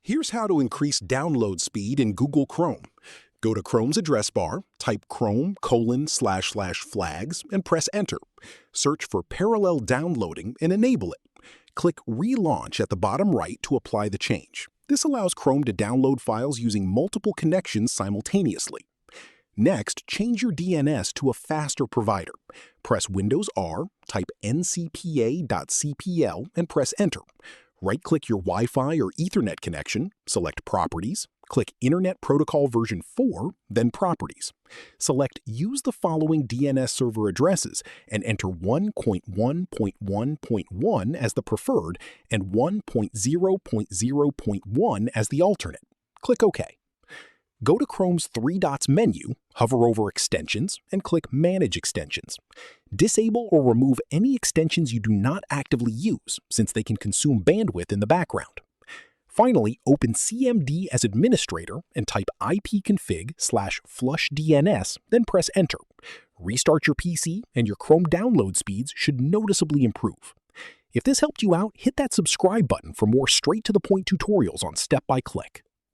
Here's how to increase download speed in Google Chrome. Go to Chrome's address bar, type chrome://flags, and press Enter. Search for parallel downloading and enable it. Click Relaunch at the bottom right to apply the change. This allows Chrome to download files using multiple connections simultaneously. Next, change your DNS to a faster provider. Press Windows R, type ncpa.cpl, and press Enter. Right-click your Wi-Fi or Ethernet connection, select Properties, click Internet Protocol version 4, then Properties. Select Use the following DNS server addresses and enter 1.1.1.1 as the preferred and 1.0.0.1 as the alternate. Click OK. Go to Chrome's three dots menu, hover over Extensions, and click Manage Extensions. Disable or remove any extensions you do not actively use, since they can consume bandwidth in the background. Finally, open CMD as administrator and type ipconfig/flushdns, then press Enter. Restart your PC, and your Chrome download speeds should noticeably improve. If this helped you out, hit that subscribe button for more straight-to-the-point tutorials on Step by Click.